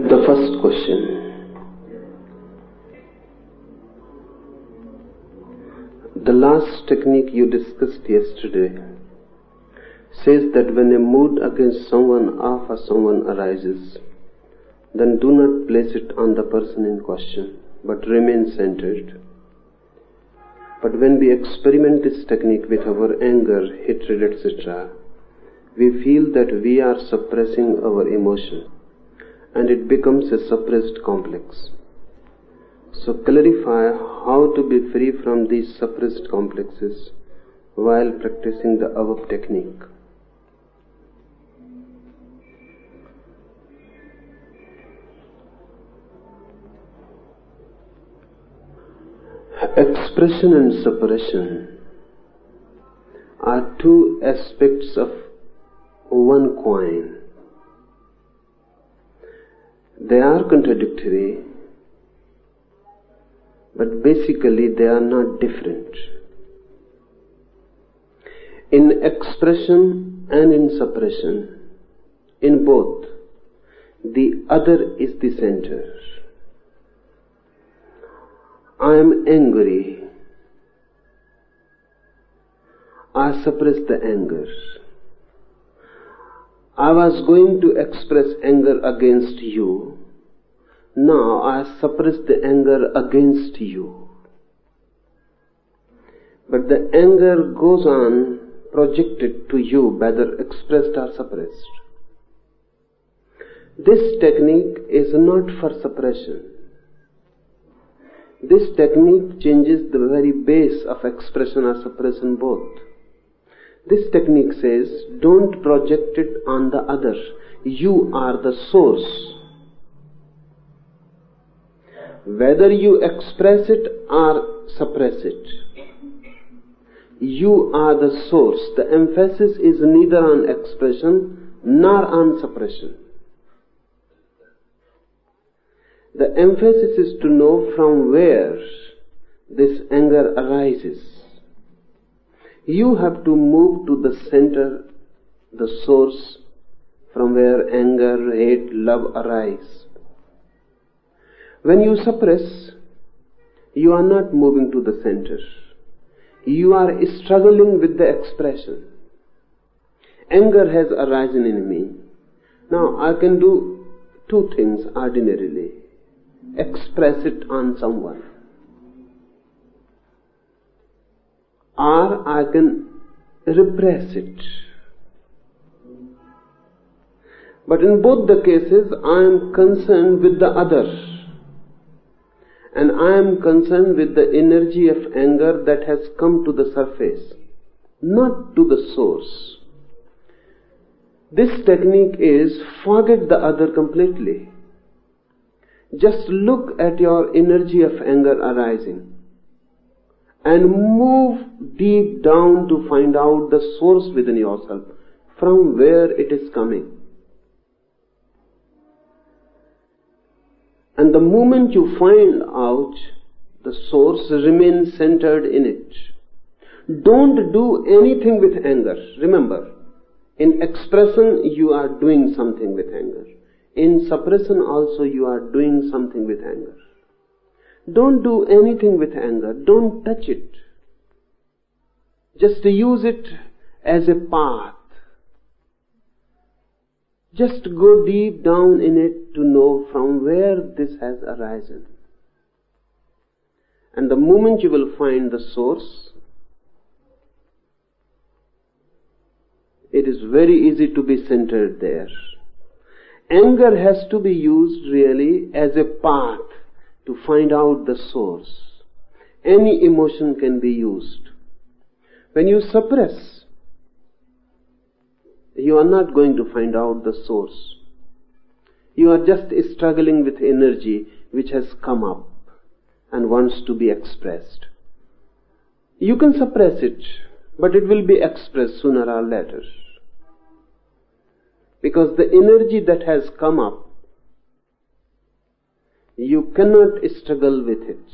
The first question. The last technique you discussed yesterday says that when a mood against someone or someone arises, then do not place it on the person in question, but remain centered. But when we experiment this technique with our anger, hatred, etc., we feel that we are suppressing our emotion, and it becomes a suppressed complex. So clarify how to be free from these suppressed complexes while practicing the above technique. Expression and suppression are two aspects of one coin. They are contradictory, but basically they are not different. In expression and in suppression, in both, the other is the center. I am angry. I suppress the anger. I was going to express anger against you. Now I suppress the anger against you. But the anger goes on projected to you, whether expressed or suppressed. This technique is not for suppression. This technique changes the very base of expression or suppression both. This technique says, don't project it on the other. You are the source. Whether you express it or suppress it, you are the source. The emphasis is neither on expression nor on suppression. The emphasis is to know from where this anger arises. You have to move to the center, the source from where anger, hate, love arise. When you suppress, you are not moving to the center. You are struggling with the expression. Anger has arisen in me. Now I can do two things ordinarily. Express it on someone, or I can repress it. But in both the cases, I am concerned with the other, and I am concerned with the energy of anger that has come to the surface, not to the source. This technique is forget the other completely. Just look at your energy of anger arising and move deep down to find out the source within yourself, from where it is coming. And the moment you find out the source, remain centered in it. Don't do anything with anger. Remember, in expression you are doing something with anger. In suppression also you are doing something with anger. Don't do anything with anger. Don't touch it. Just use it as a path. Just go deep down in it to know from where this has arisen. And the moment you will find the source, it is very easy to be centered there. Anger has to be used really as a path to find out the source. Any emotion can be used. When you suppress, you are not going to find out the source. You are just struggling with energy which has come up and wants to be expressed. You can suppress it, but it will be expressed sooner or later. Because the energy that has come up, you cannot struggle with it.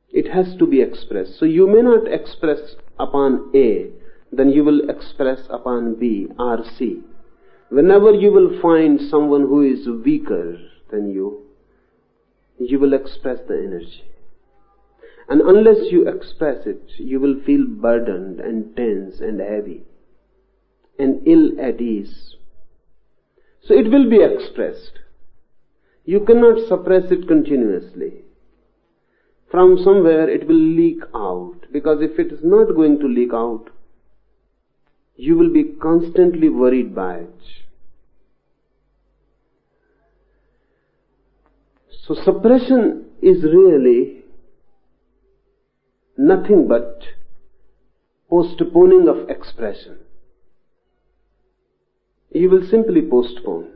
It has to be expressed. So you may not express upon A, then you will express upon B or C. Whenever you will find someone who is weaker than you will express the energy. And unless you express it, you will feel burdened and tense and heavy and ill at ease. So it will be expressed. You cannot suppress it continuously. From somewhere it will leak out, because if it is not going to leak out, you will be constantly worried by it. So suppression is really nothing but postponing of expression. You will simply postpone.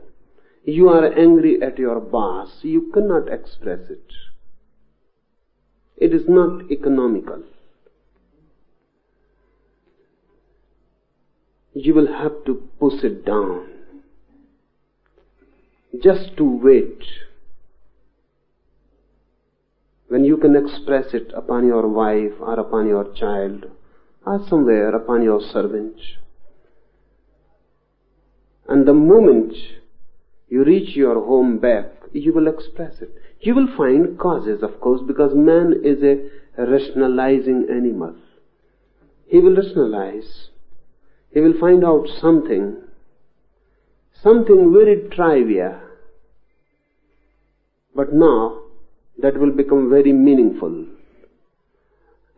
You are angry at your boss, you cannot express it. It is not economical. You will have to push it down, just to wait. When you can express it upon your wife or upon your child or somewhere upon your servant. And the moment you reach your home back, you will express it. You will find causes, of course, because man is a rationalizing animal. He will rationalize. He will find out something very trivial. But now, that will become very meaningful.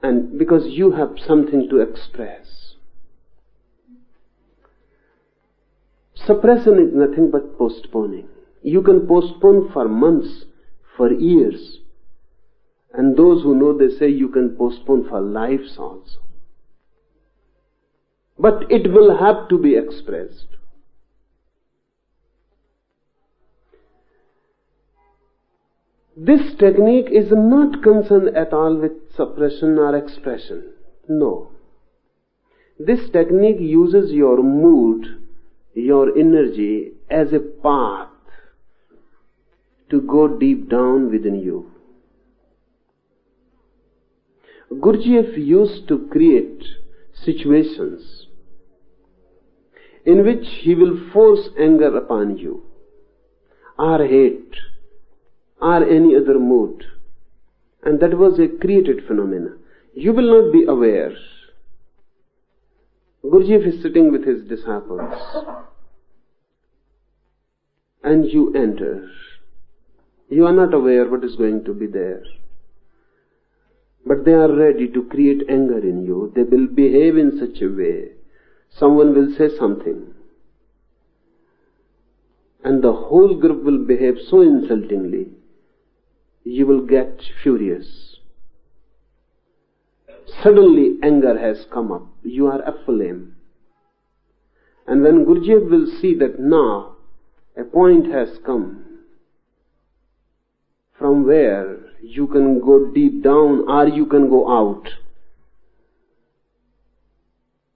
And because you have something to express. Suppression is nothing but postponing. You can postpone for months, for years. And those who know, they say you can postpone for lives also. But it will have to be expressed. This technique is not concerned at all with suppression or expression. No. This technique uses your mood, your energy as a path to go deep down within you. Gurdjieff used to create situations in which he will force anger upon you, or hate, or any other mood. And that was a created phenomenon. You will not be aware. Gurdjieff is sitting with his disciples, and you enter. You are not aware what is going to be there. But they are ready to create anger in you. They will behave in such a way. Someone will say something, and the whole group will behave so insultingly. You will get furious. Suddenly anger has come up. You are aflame. And when Gurdjieff will see that now a point has come from where you can go deep down or you can go out.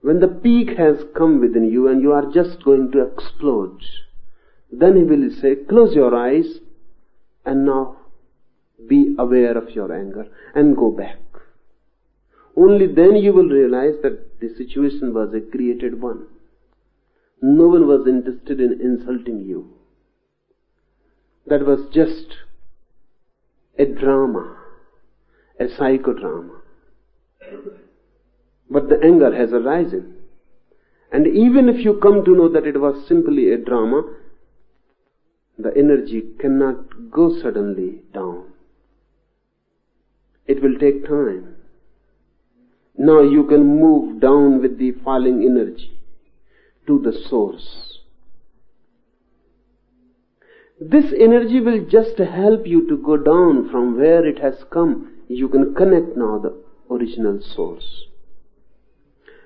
When the peak has come within you and you are just going to explode, then he will say, close your eyes and now be aware of your anger and go back. Only then you will realize that the situation was a created one. No one was interested in insulting you. That was just a drama, a psychodrama. But the anger has arisen. And even if you come to know that it was simply a drama, the energy cannot go suddenly down. It will take time. Now you can move down with the falling energy to the source. This energy will just help you to go down from where it has come. You can connect now the original source.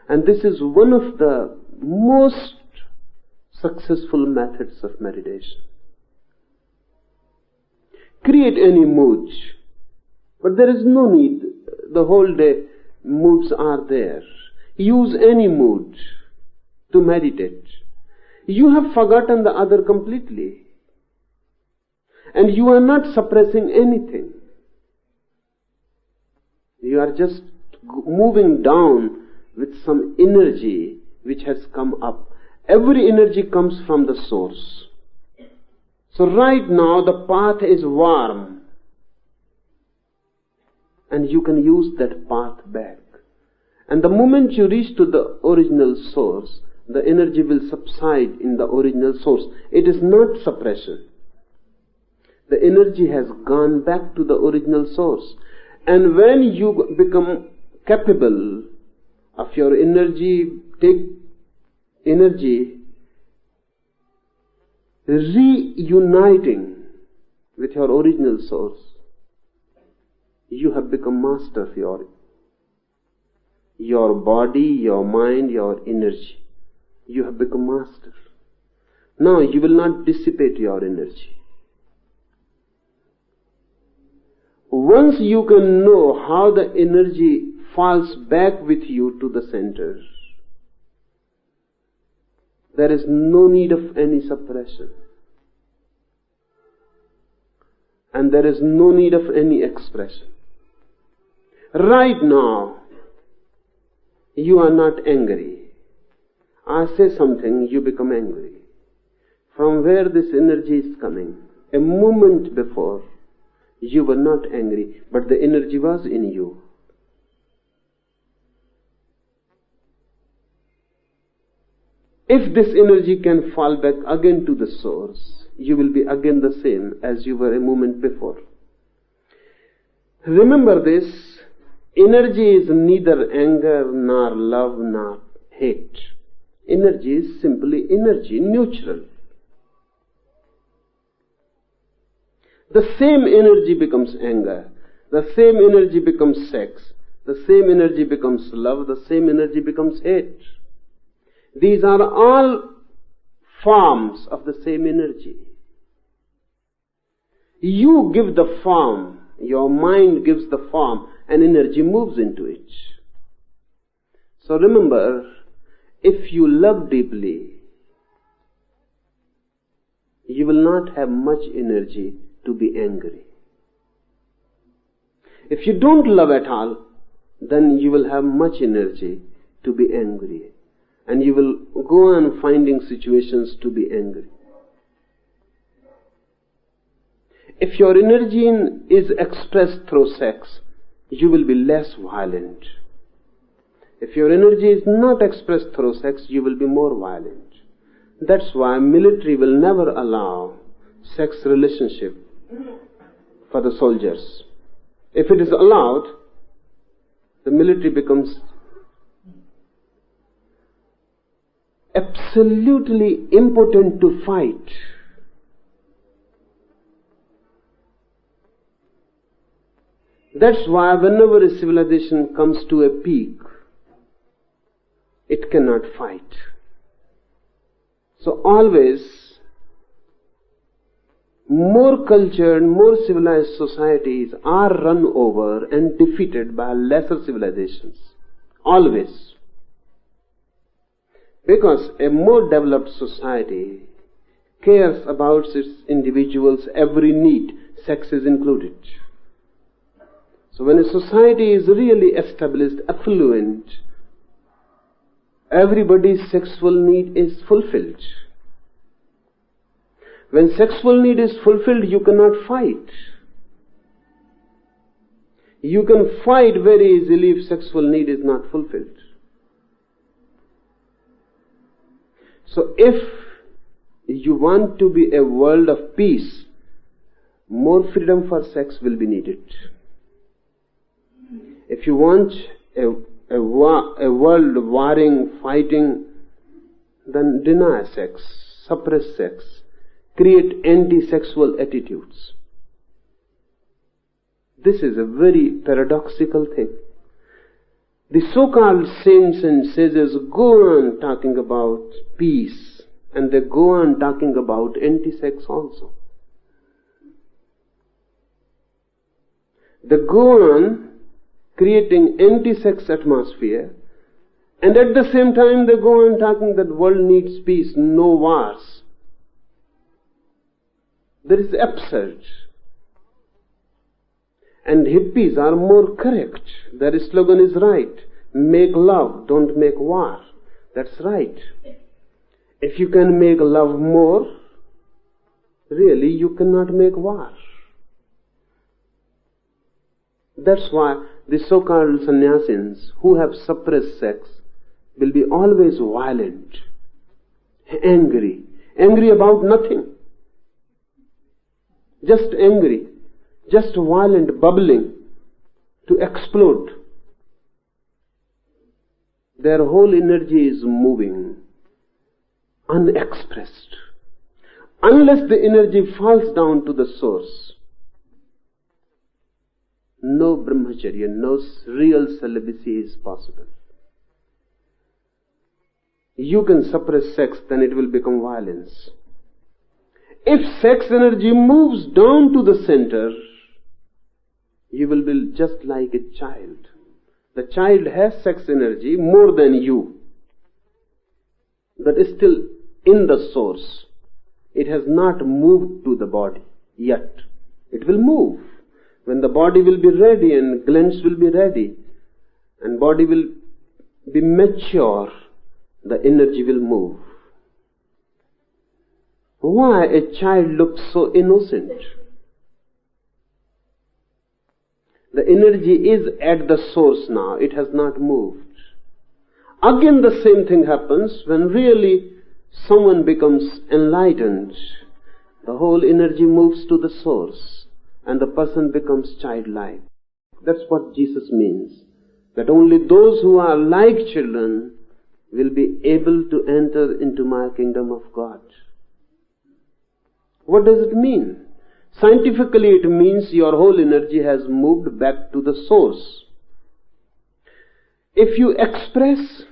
And this is one of the most successful methods of meditation. Create any mood, but there is no need. The whole day moods are there. Use any mood to meditate. You have forgotten the other completely. And you are not suppressing anything. You are just moving down with some energy which has come up Every energy comes from the source. So right now the path is warm, and you can use that path back. And the moment you reach to the original source, the energy will subside in the original source. It is not suppression. The energy has gone back to the original source. And when you become capable of your energy, take energy reuniting with your original source, you have become master of your body, your mind, your energy. You have become master. Now you will not dissipate your energy. Once you can know how the energy falls back with you to the center, there is no need of any suppression. And there is no need of any expression. Right now, you are not angry. I say something, you become angry. From where this energy is coming? A moment before, you were not angry, but the energy was in you. If this energy can fall back again to the source, you will be again the same as you were a moment before. Remember this, energy is neither anger, nor love, nor hate. Energy is simply energy, neutral. The same energy becomes anger, the same energy becomes sex, the same energy becomes love, the same energy becomes hate. These are all forms of the same energy. You give the form, your mind gives the form, and energy moves into it. So remember, if you love deeply, you will not have much energy to be angry. If you don't love at all, then you will have much energy to be angry. And you will go on finding situations to be angry. If your energy is expressed through sex, you will be less violent. If your energy is not expressed through sex, you will be more violent. That's why military will never allow sex relationship for the soldiers. If it is allowed, the military becomes absolutely impotent to fight. That's why whenever a civilization comes to a peak, it cannot fight. So always, more cultured, more civilized societies are run over and defeated by lesser civilizations. Always. Because a more developed society cares about its individuals' every need, sex is included. So when a society is really established, affluent, everybody's sexual need is fulfilled. When sexual need is fulfilled, you cannot fight. You can fight very easily if sexual need is not fulfilled. So if you want to be a world of peace, more freedom for sex will be needed. If you want a world warring, fighting, then deny sex, suppress sex, create anti-sexual attitudes. This is a very paradoxical thing. The so-called saints and sages go on talking about peace, and they go on talking about anti-sex also. They go on creating anti-sex atmosphere, and at the same time they go on talking that the world needs peace, no wars. That is absurd. And hippies are more correct. Their slogan is right. Make love, don't make war. That's right. If you can make love more, really you cannot make war. That's why the so-called sannyasins who have suppressed sex will be always violent, angry about nothing, just angry, just violent, bubbling to explode. Their whole energy is moving, unexpressed. Unless the energy falls down to the source, no brahmacharya, no real celibacy is possible. You can suppress sex, then it will become violence. If sex energy moves down to the center, you will be just like a child. The child has sex energy more than you, but is still in the source. It has not moved to the body yet. It will move. When the body will be ready and glands will be ready and body will be mature, the energy will move. Why a child looks so innocent? The energy is at the source now. It has not moved. Again the same thing happens when really someone becomes enlightened. The whole energy moves to the source and the person becomes childlike. That's what Jesus means. That only those who are like children will be able to enter into my kingdom of God. What does it mean? Scientifically it means your whole energy has moved back to the source. If you express,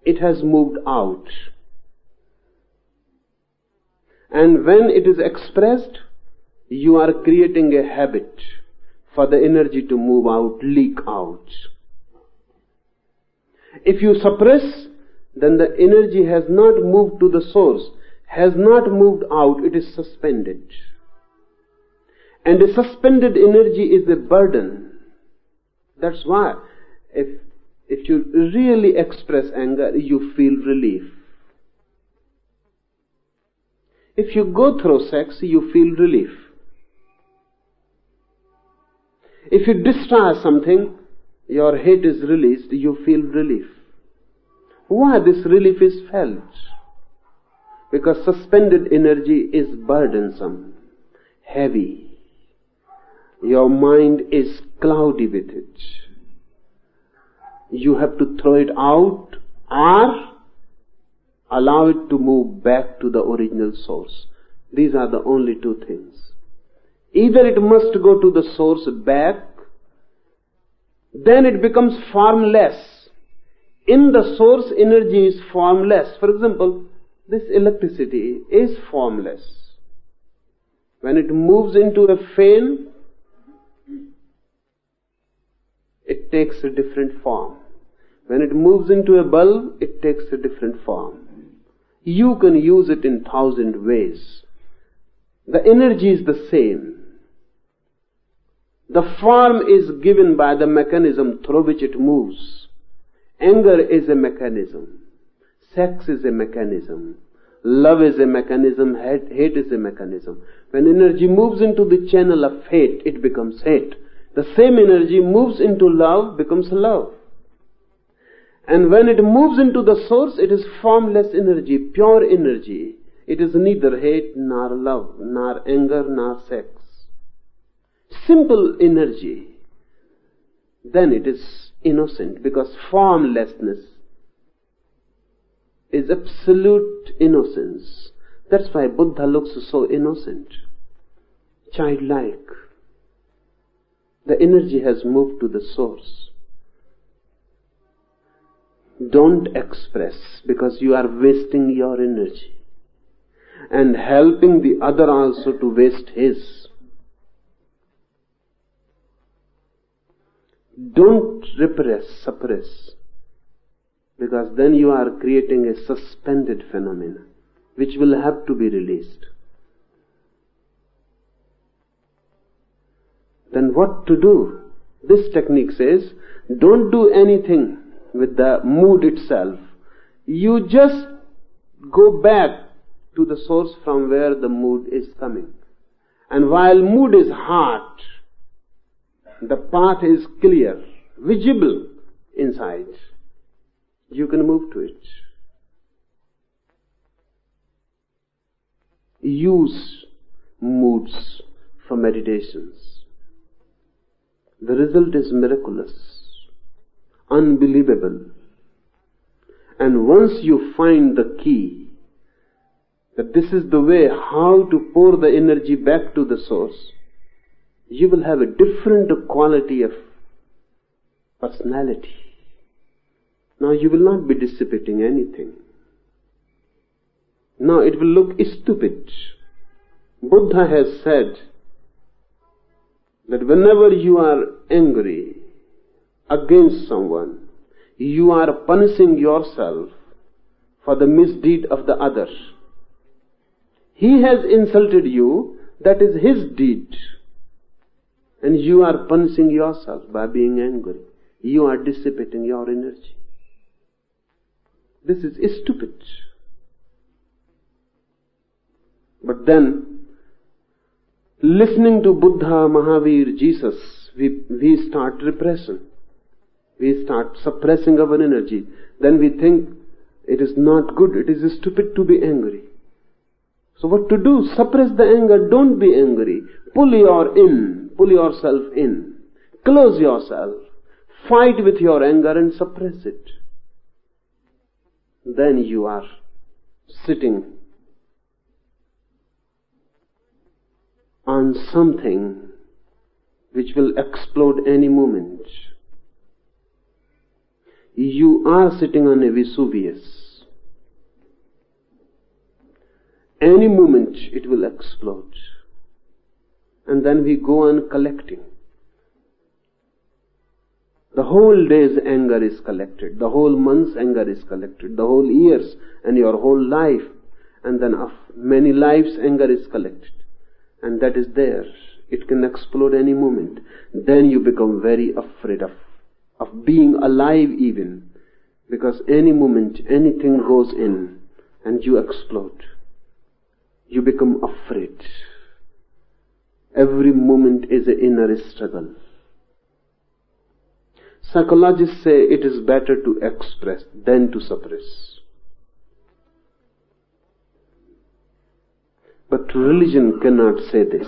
it has moved out. And when it is expressed, you are creating a habit for the energy to move out, leak out. If you suppress, then the energy has not moved to the source, has not moved out, it is suspended. And a suspended energy is a burden. That's why if you really express anger, you feel relief. If you go through sex, you feel relief. If you destroy something, your hate is released, you feel relief. Why this relief is felt? Because suspended energy is burdensome, heavy. Your mind is cloudy with it. You have to throw it out or allow it to move back to the original source. These are the only two things. Either it must go to the source back, then it becomes formless. In the source, energy is formless. For example, this electricity is formless. When it moves into a fan, it takes a different form. When it moves into a bulb, it takes a different form. You can use it in 1,000 ways. The energy is the same. The form is given by the mechanism through which it moves. Anger is a mechanism. Sex is a mechanism. Love is a mechanism. Hate is a mechanism. When energy moves into the channel of hate, it becomes hate. The same energy moves into love, becomes love. And when it moves into the source, it is formless energy, pure energy. It is neither hate, nor love, nor anger, nor sex. Simple energy. Then it is innocent, because formlessness is absolute innocence. That's why Buddha looks so innocent, childlike. The energy has moved to the source. Don't express, because you are wasting your energy and helping the other also to waste his. Don't repress, suppress, because then you are creating a suspended phenomena which will have to be released. Then what to do? This technique says, don't do anything with the mood itself. You just go back to the source from where the mood is coming. And while mood is hot, the path is clear, visible inside. You can move to it. Use moods for meditations. The result is miraculous, unbelievable. And once you find the key, that this is the way how to pour the energy back to the source, you will have a different quality of personality. Now you will not be dissipating anything. Now it will look stupid. Buddha has said that whenever you are angry against someone, you are punishing yourself for the misdeed of the other. He has insulted you, that is his deed. And you are punishing yourself by being angry. You are dissipating your energy. This is stupid. But then, listening to Buddha, Mahavir, Jesus, we start repression. We start suppressing our energy. Then we think it is not good, it is stupid to be angry. So what to do? Suppress the anger, don't be angry. Pull yourself in. Close yourself. Fight with your anger and suppress it. Then you are sitting on something which will explode any moment. You are sitting on a Vesuvius. Any moment it will explode. And then we go on collecting. The whole day's anger is collected. The whole month's anger is collected. The whole year's and your whole life. And then of many lives' anger is collected. And that is there. It can explode any moment. Then you become very afraid of being alive even. Because any moment, anything goes in and you explode. You become afraid. Every moment is an inner struggle. Psychologists say it is better to express than to suppress. But religion cannot say this.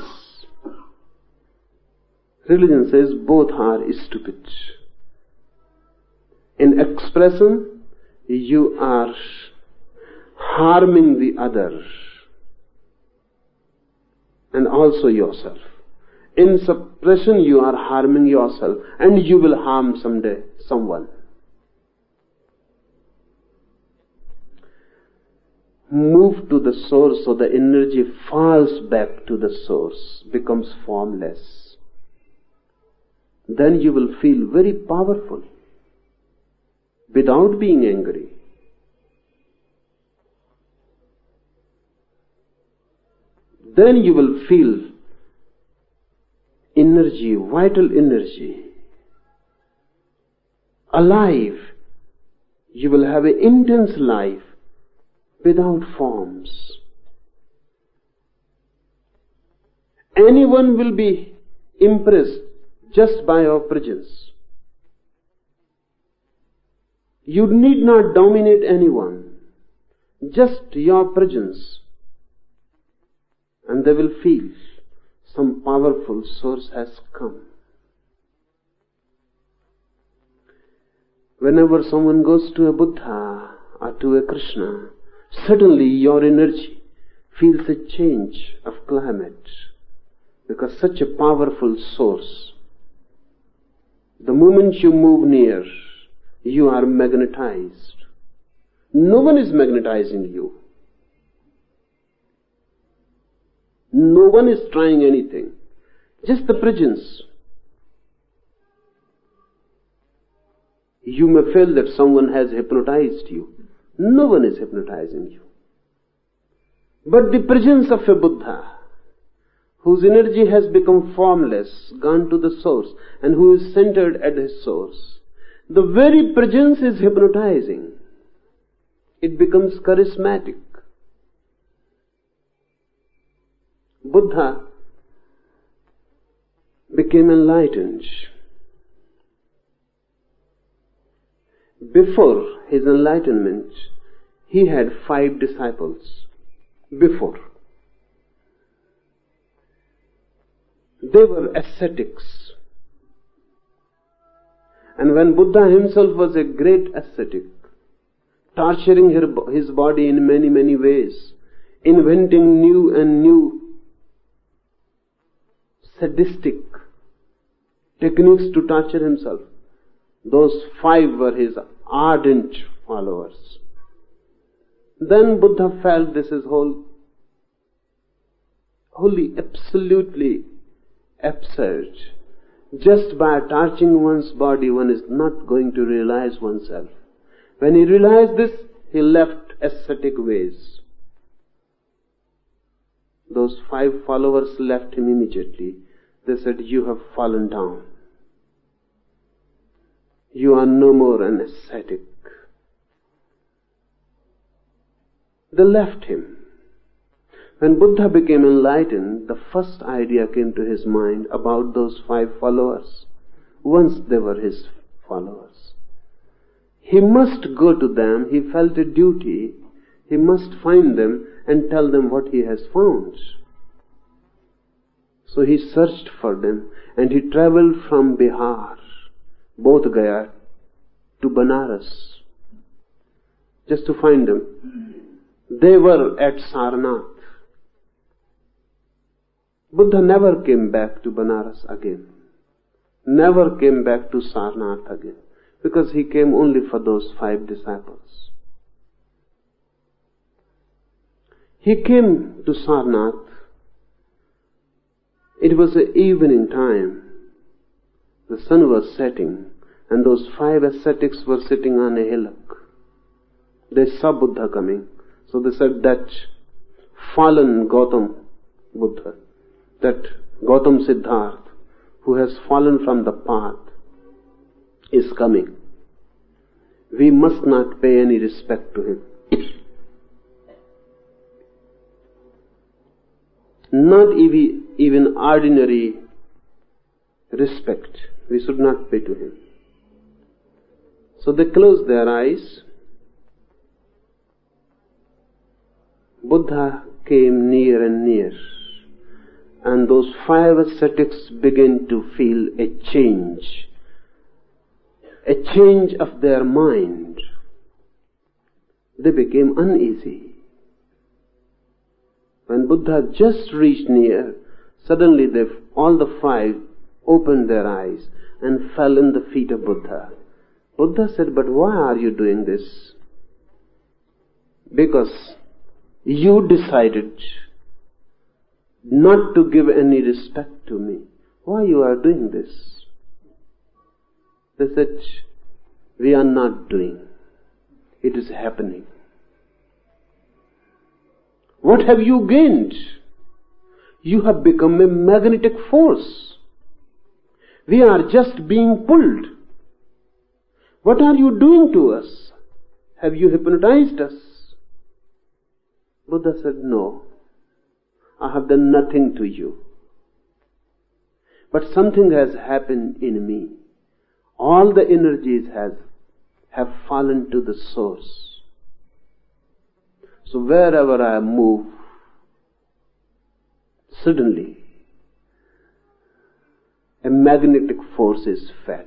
Religion says both are stupid. In expression, you are harming the other and also yourself. In suppression, you are harming yourself and you will harm someday someone. Move to the source so the energy falls back to the source, becomes formless. Then you will feel very powerful without being angry. Then you will feel energy, vital energy, alive. You will have an intense life without forms. Anyone will be impressed just by your presence. You need not dominate anyone, just your presence. And they will feel some powerful source has come. Whenever someone goes to a Buddha or to a Krishna, suddenly your energy feels a change of climate, because such a powerful source. The moment you move near, you are magnetized. No one is magnetizing you. No one is trying anything. Just the presence. You may feel that someone has hypnotized you. No one is hypnotizing you. But the presence of a Buddha, whose energy has become formless, gone to the source, and who is centered at his source, the very presence is hypnotizing. It becomes charismatic. Buddha became enlightened. Before his enlightenment, he had 5 disciples. Before. They were ascetics. And when Buddha himself was a great ascetic, torturing his body in many, many ways, inventing new and new sadistic techniques to torture himself, those 5 were his ardent followers. Then Buddha felt this is wholly, absolutely absurd. Just by torturing one's body, one is not going to realize oneself. When he realized this, he left ascetic ways. Those 5 followers left him immediately. They said, "You have fallen down. You are no more an ascetic." They left him. When Buddha became enlightened, the first idea came to his mind about those 5 followers. Once they were his followers, he must go to them. He felt a duty. He must find them and tell them what he has found. So he searched for them, and he traveled from Bihar, Bodh Gaya, to Banaras, just to find them. They were at Sarnath. Buddha never came back to Banaras again. Never came back to Sarnath again. Because he came only for those 5 disciples. He came to Sarnath. It was the evening time. The sun was setting, and those 5 ascetics were sitting on a hillock. They saw Buddha coming. So they said, that fallen Gautam Buddha, that Gautam Siddharth, who has fallen from the path, is coming. We must not pay any respect to him. Not even ordinary respect we should not pay to him. So they closed their eyes. Buddha came near and near, and those 5 ascetics began to feel a change of their mind. They became uneasy. When Buddha just reached near, suddenly all the 5 opened their eyes and fell in the feet of Buddha. Buddha said, "But why are you doing this?" "Because you decided not to give any respect to me. Why you are doing this?" They said, "We are not doing. It is happening." "What have you gained? You have become a magnetic force. We are just being pulled. What are you doing to us? Have you hypnotized us?" Buddha said, "No, I have done nothing to you. But something has happened in me. All the energies have fallen to the source. So wherever I move, suddenly a magnetic force is felt.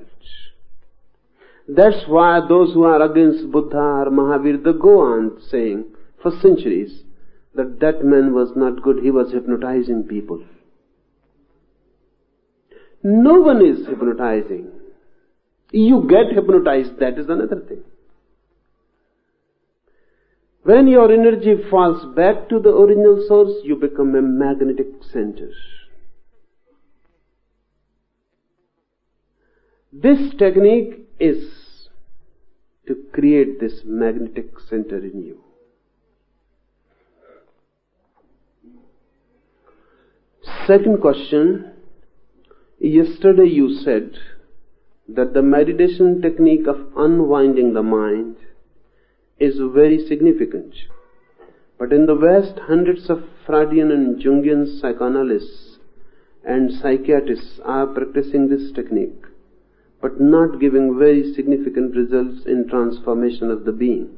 That's why those who are against Buddha or Mahavir, they go on saying for centuries that man was not good, he was hypnotizing people. No one is hypnotizing. You get hypnotized, that is another thing. When your energy falls back to the original source, you become a magnetic center. This technique is to create this magnetic center in you. Second question. Yesterday you said that the meditation technique of unwinding the mind is very significant. But in the West, hundreds of Freudian and Jungian psychoanalysts and psychiatrists are practicing this technique, but not giving very significant results in transformation of the being.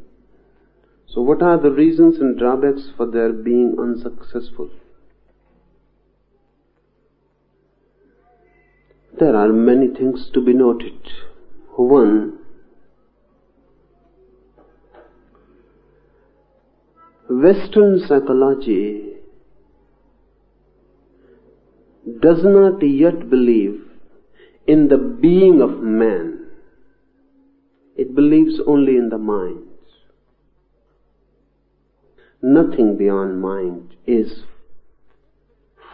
So what are the reasons and drawbacks for their being unsuccessful? There are many things to be noted. One, Western psychology does not yet believe in the being of man. It believes only in the mind. Nothing beyond mind is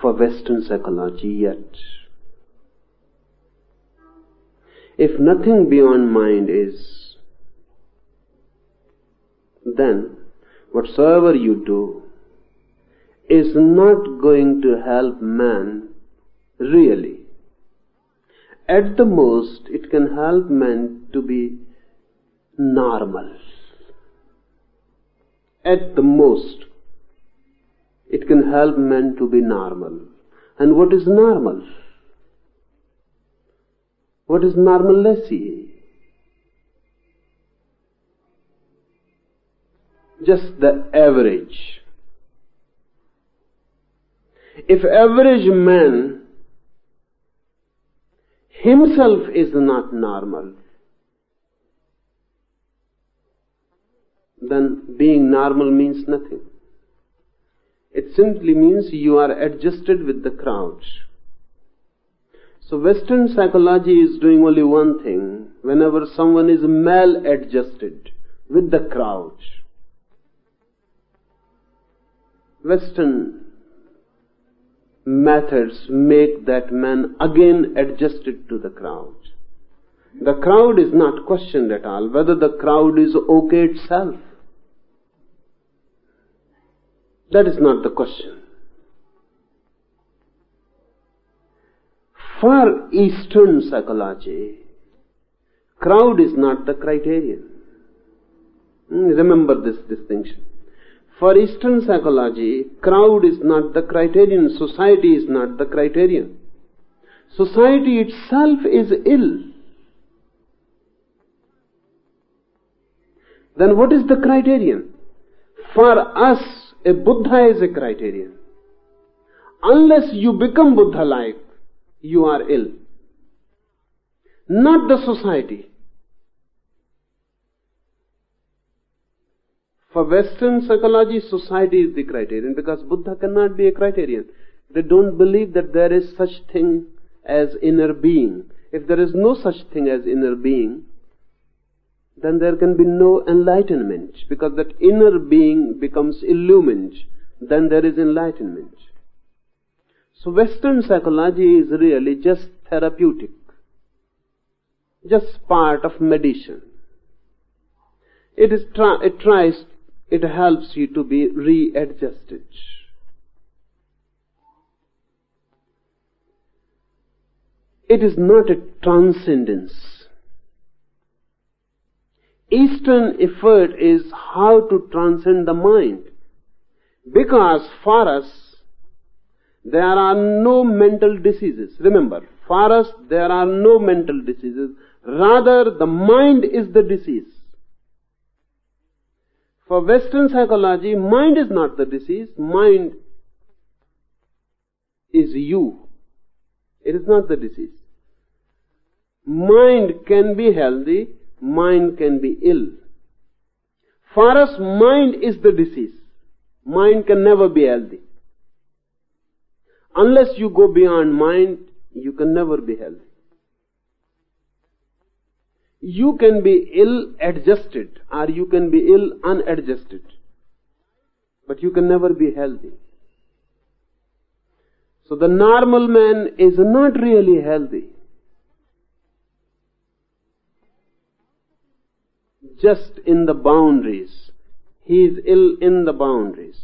for Western psychology yet. If nothing beyond mind is, then whatsoever you do is not going to help man really. At the most, it can help man to be normal. At the most, it can help man to be normal. And what is normal? What is normalcy? Just the average. If average man himself is not normal, then being normal means nothing. It simply means you are adjusted with the crowd. So Western psychology is doing only one thing. Whenever someone is maladjusted with the crowd, Western methods make that man again adjusted to the crowd. The crowd is not questioned at all, whether the crowd is okay itself. That is not the question. For Eastern psychology, crowd is not the criterion. Remember this distinction. For Eastern psychology, crowd is not the criterion, society is not the criterion. Society itself is ill. Then what is the criterion? For us, a Buddha is a criterion. Unless you become Buddha-like, you are ill. Not the society. For Western psychology, society is the criterion, because Buddha cannot be a criterion. They don't believe that there is such thing as inner being. If there is no such thing as inner being, then there can be no enlightenment, because that inner being becomes illumined. Then there is enlightenment. So Western psychology is really just therapeutic, just part of medicine. It helps you to be readjusted. It is not a transcendence. Eastern effort is how to transcend the mind, because for us there are no mental diseases. Remember, for us there are no mental diseases. Rather, the mind is the disease. For Western psychology, mind is not the disease. Mind is you. It is not the disease. Mind can be healthy, mind can be ill. For us, mind is the disease. Mind can never be healthy. Unless you go beyond mind, you can never be healthy. You can be ill-adjusted, or you can be ill-unadjusted, but you can never be healthy. So the normal man is not really healthy. Just in the boundaries. He is ill in the boundaries.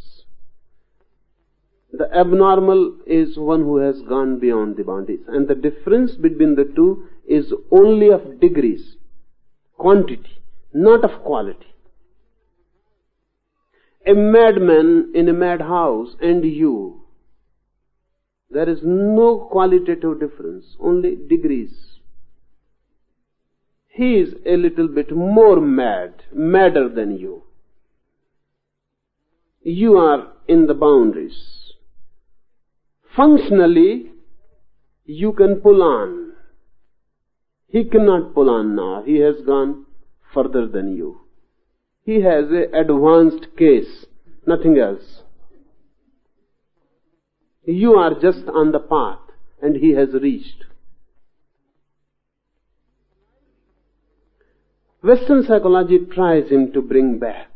The abnormal is one who has gone beyond the boundaries. And the difference between the two is only of degrees, quantity, not of quality. a madman in a madhouse and you, there is no qualitative difference, only degrees. He is a little bit more madder than you. You are in the boundaries. Functionally, you can pull on. He cannot pull on now. He has gone further than you. He has an advanced case, nothing else. You are just on the path and he has reached. Western psychology tries him to bring back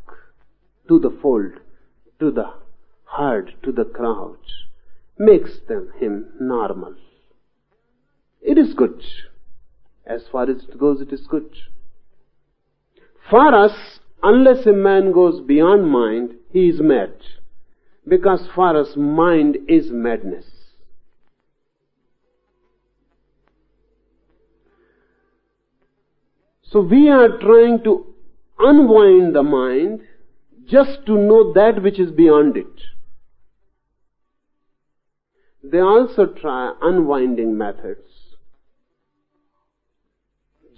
to the fold, to the herd, to the crowd, makes him normal. It is good. As far as it goes, it is good. For us, unless a man goes beyond mind, he is mad. Because for us, mind is madness. So we are trying to unwind the mind just to know that which is beyond it. They also try unwinding methods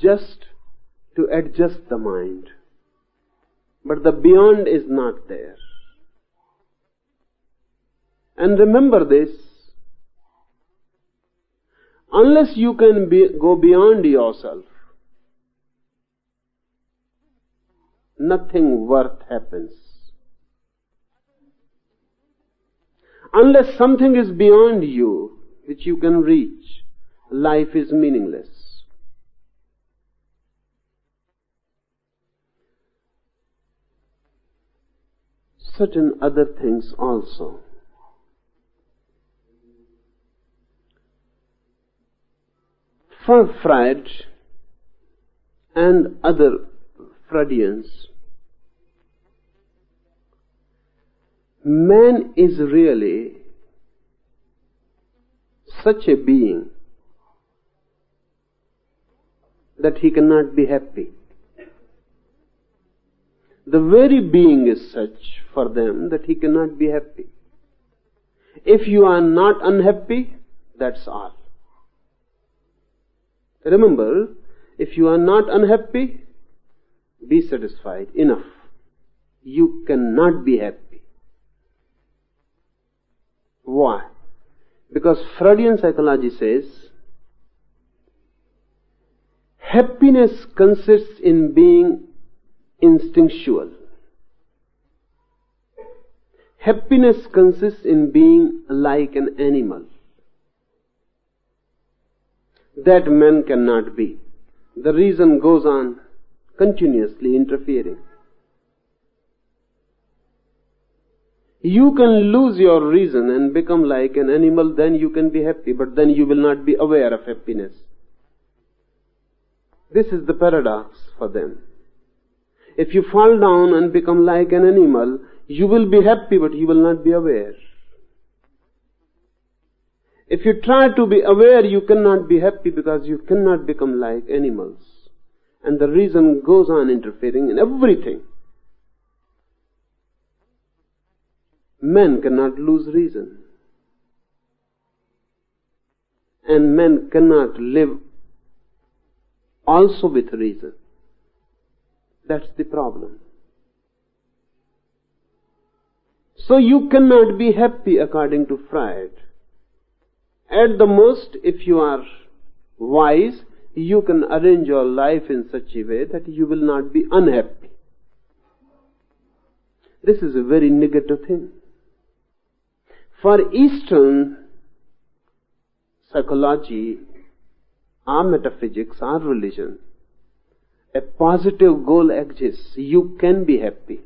just to adjust the mind. But the beyond is not there. And remember this, unless you can go beyond yourself, nothing worth happens. Unless something is beyond you, which you can reach, life is meaningless. Certain other things also. For Freud and other Freudians, man is really such a being that he cannot be happy. The very being is such for them that he cannot be happy. If you are not unhappy, that's all. Remember, if you are not unhappy, be satisfied. Enough. You cannot be happy. Why? Because Freudian psychology says, happiness consists in being instinctual. Happiness consists in being like an animal. That man cannot be. The reason goes on continuously interfering. You can lose your reason and become like an animal, then you can be happy, but then you will not be aware of happiness. This is the paradox for them. If you fall down and become like an animal, you will be happy, but you will not be aware. If you try to be aware, you cannot be happy because you cannot become like animals. And the reason goes on interfering in everything. Men cannot lose reason. And men cannot live also with reason. That's the problem. So you cannot be happy according to Freud. At the most, if you are wise, you can arrange your life in such a way that you will not be unhappy. This is a very negative thing. For Eastern psychology, or metaphysics, or religion, a positive goal exists. You can be happy.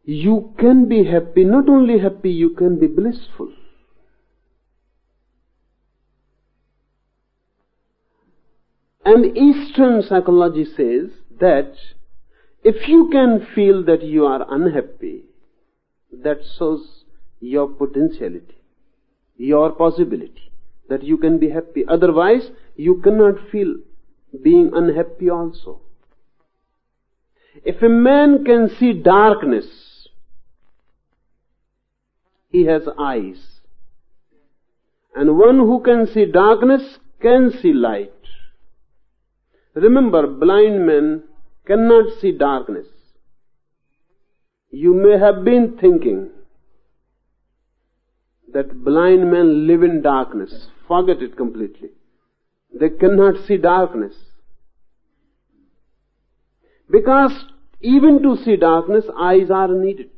You can be happy. Not only happy, you can be blissful. And Eastern psychology says that if you can feel that you are unhappy, that shows your potentiality, your possibility, that you can be happy. Otherwise, you cannot feel being unhappy also. If a man can see darkness, he has eyes. And one who can see darkness can see light. Remember, blind men cannot see darkness. You may have been thinking that blind men live in darkness. Forget it completely. They cannot see darkness. Because even to see darkness, eyes are needed.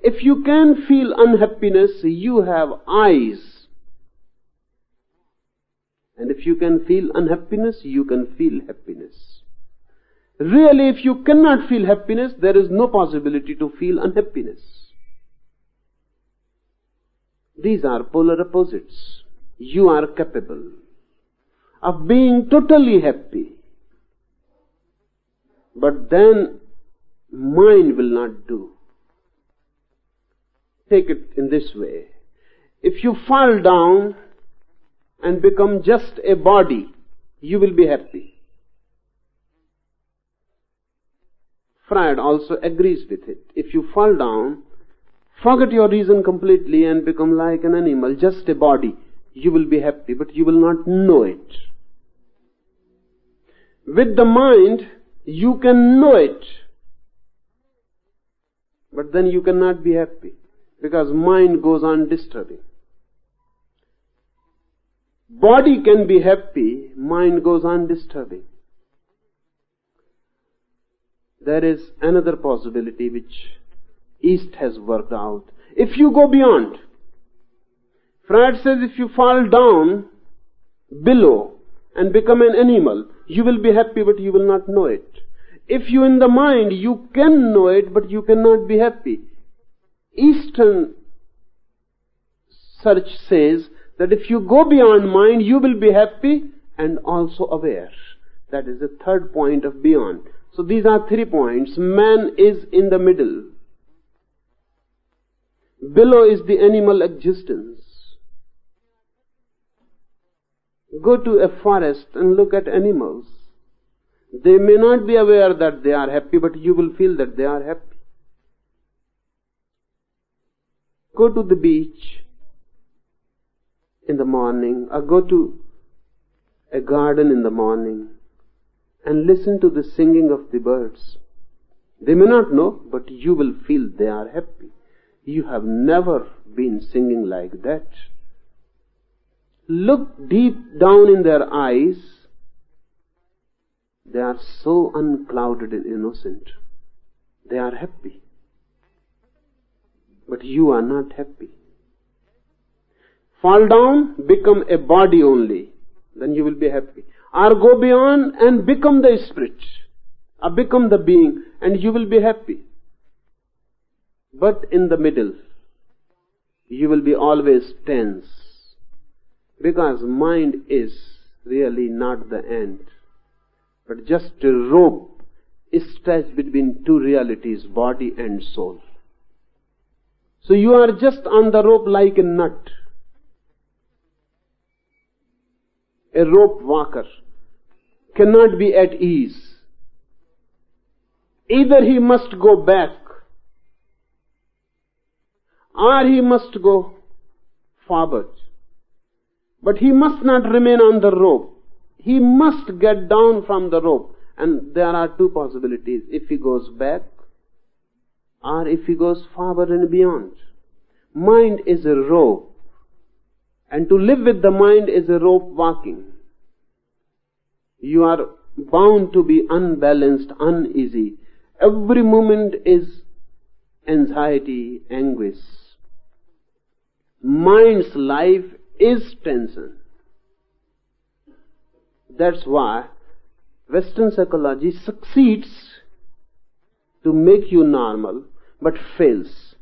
If you can feel unhappiness, you have eyes. And if you can feel unhappiness, you can feel happiness. Really, if you cannot feel happiness, there is no possibility to feel unhappiness. These are polar opposites. You are capable of being totally happy. But then, mind will not do. Take it in this way. If you fall down and become just a body, you will be happy. Freud also agrees with it. If you fall down, forget your reason completely and become like an animal, just a body, you will be happy, but you will not know it. With the mind, you can know it, but then you cannot be happy, because mind goes on disturbing. Body can be happy, mind goes on disturbing. There is another possibility which East has worked out. If you go beyond, Freud says if you fall down below and become an animal, you will be happy but you will not know it. If you in the mind, you can know it but you cannot be happy. Eastern search says that if you go beyond mind, you will be happy and also aware. That is the third point of beyond. So these are 3 points. Man is in the middle. Below is the animal existence. Go to a forest and look at animals. They may not be aware that they are happy, but you will feel that they are happy. Go to the beach in the morning, or go to a garden in the morning and listen to the singing of the birds. They may not know, but you will feel they are happy. You have never been singing like that. Look deep down in their eyes. They are so unclouded and innocent. They are happy. But you are not happy. Fall down, become a body only. Then you will be happy. Or go beyond and become the spirit. Or become the being, and you will be happy. But in the middle, you will be always tense. Because mind is really not the end, but just a rope stretched between two realities, body and soul. So you are just on the rope like a nut. A rope walker cannot be at ease. Either he must go back, or he must go forward. But he must not remain on the rope. He must get down from the rope. And there are 2 possibilities. If he goes back, or if he goes forward and beyond. Mind is a rope. And to live with the mind is a rope walking. You are bound to be unbalanced, uneasy. Every moment is anxiety, anguish. Mind's life is tension. That's why Western psychology succeeds to make you normal, but fails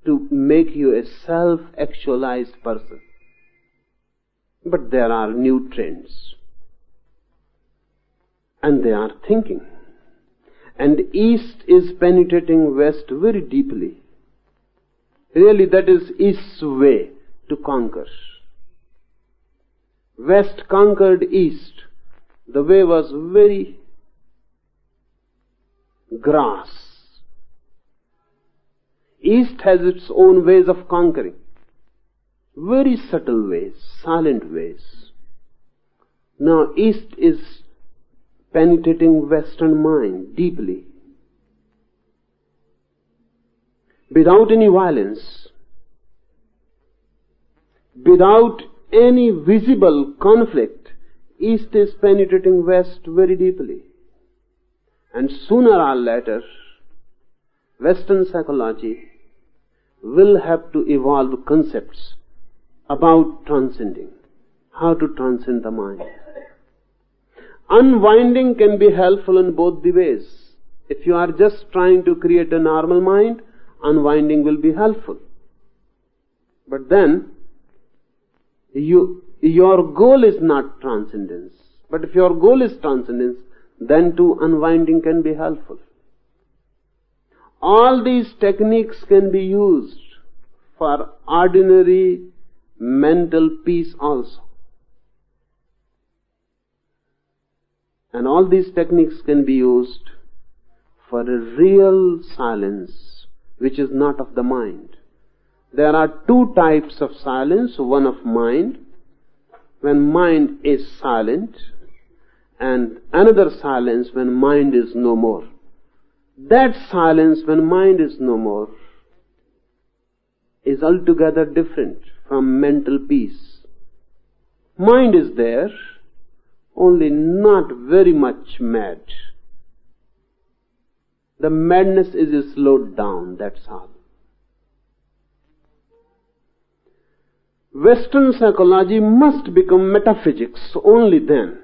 to make you a self-actualized person. But there are new trends. And they are thinking. And East is penetrating West very deeply. Really, that is East's way to conquer. West conquered East. The way was very grass. East has its own ways of conquering. Very subtle ways, silent ways. Now East is penetrating Western mind deeply. Without any violence, without any visible conflict, East is penetrating West very deeply. And sooner or later, Western psychology will have to evolve concepts about transcending, how to transcend the mind. Unwinding can be helpful in both the ways. If you are just trying to create a normal mind, unwinding will be helpful. But then, your goal is not transcendence. But if your goal is transcendence, then too unwinding can be helpful. All these techniques can be used for ordinary mental peace also. And all these techniques can be used for a real silence, which is not of the mind. There are two types of silence, one of mind, when mind is silent, and another silence when mind is no more. That silence when mind is no more is altogether different from mental peace. Mind is there, only not very much mad. The madness is slowed down, that's all. Western psychology must become metaphysics only then.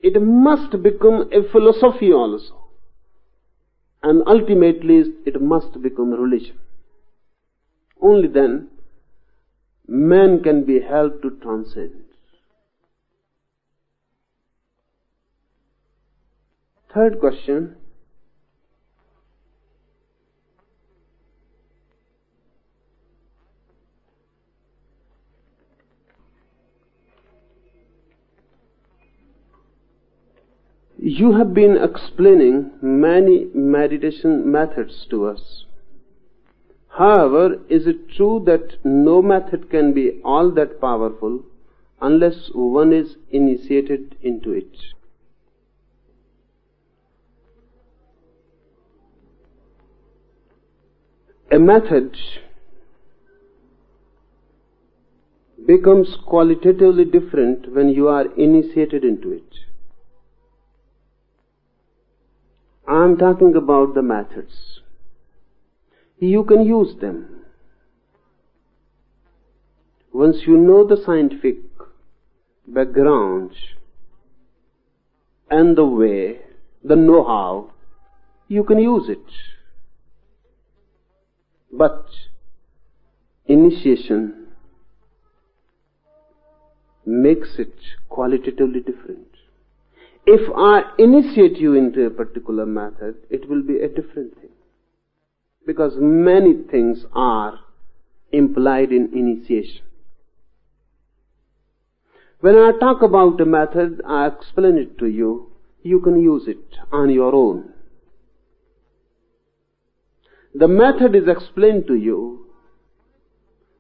It must become a philosophy also. And ultimately it must become religion. Only then man can be helped to transcend. Third question. You have been explaining many meditation methods to us. However, is it true that no method can be all that powerful unless one is initiated into it? A method becomes qualitatively different when you are initiated into it. I am talking about the methods. You can use them. Once you know the scientific background and the way, the know-how, you can use it. But initiation makes it qualitatively different. If I initiate you into a particular method, it will be a different thing. Because many things are implied in initiation. When I talk about a method, I explain it to you. You can use it on your own. The method is explained to you,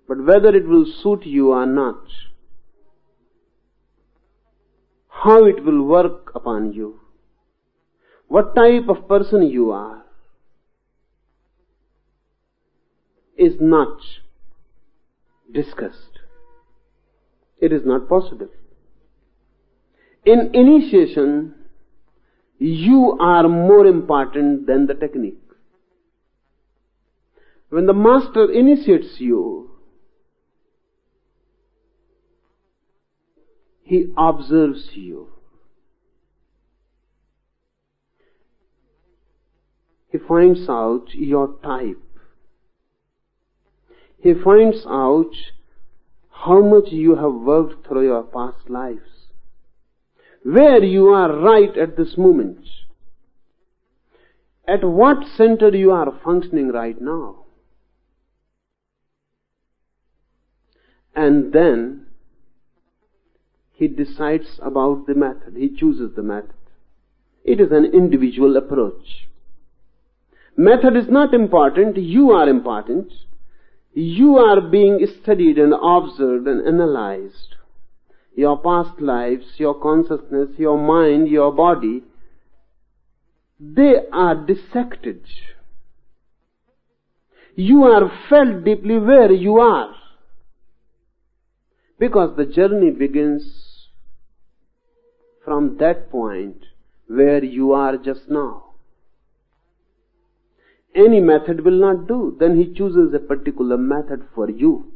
but whether it will suit you or not, how it will work upon you, what type of person you are, is not discussed. It is not possible. In initiation, you are more important than the technique. When the master initiates you, he observes you. He finds out your type. He finds out how much you have worked through your past lives, where you are right at this moment, at what center you are functioning right now. And then he decides about the method. He chooses the method. It is an individual approach. Method is not important. You are important. You are being studied and observed and analyzed. Your past lives, your consciousness, your mind, your body, they are dissected. You are felt deeply where you are. Because the journey begins from that point where you are just now. Any method will not do. Then he chooses a particular method for you.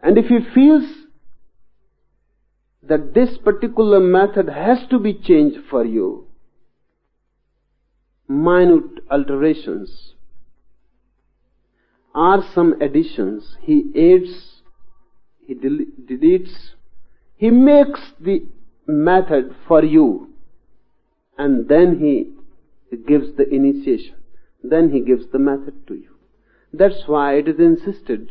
And if he feels that this particular method has to be changed for you, minute alterations or some additions, he adds, he deletes, he makes the method for you, and then he gives the initiation. Then he gives the method to you. That's why it is insisted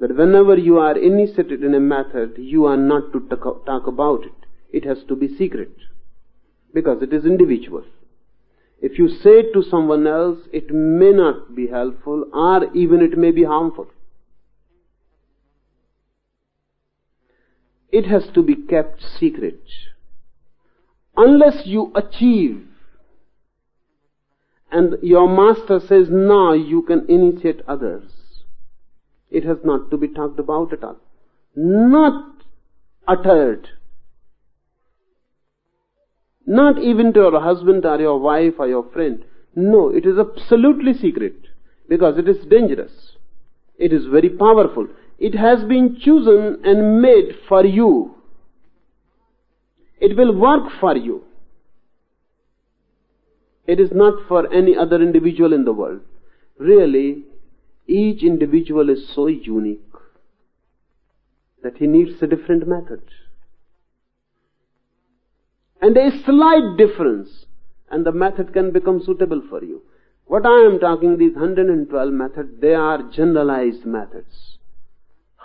that whenever you are initiated in a method, you are not to talk about it. It has to be secret, because it is individual. If you say it to someone else, it may not be helpful, or even it may be harmful. It has to be kept secret. Unless you achieve, and your master says, now you can initiate others, it has not to be talked about at all. Not uttered. Not even to your husband or your wife or your friend. No, it is absolutely secret, because it is dangerous. It is very powerful. It has been chosen and made for you. It will work for you. It is not for any other individual in the world. Really, each individual is so unique that he needs a different method. And a slight difference, and the method can become suitable for you. What I am talking, these 112 methods, they are generalized methods.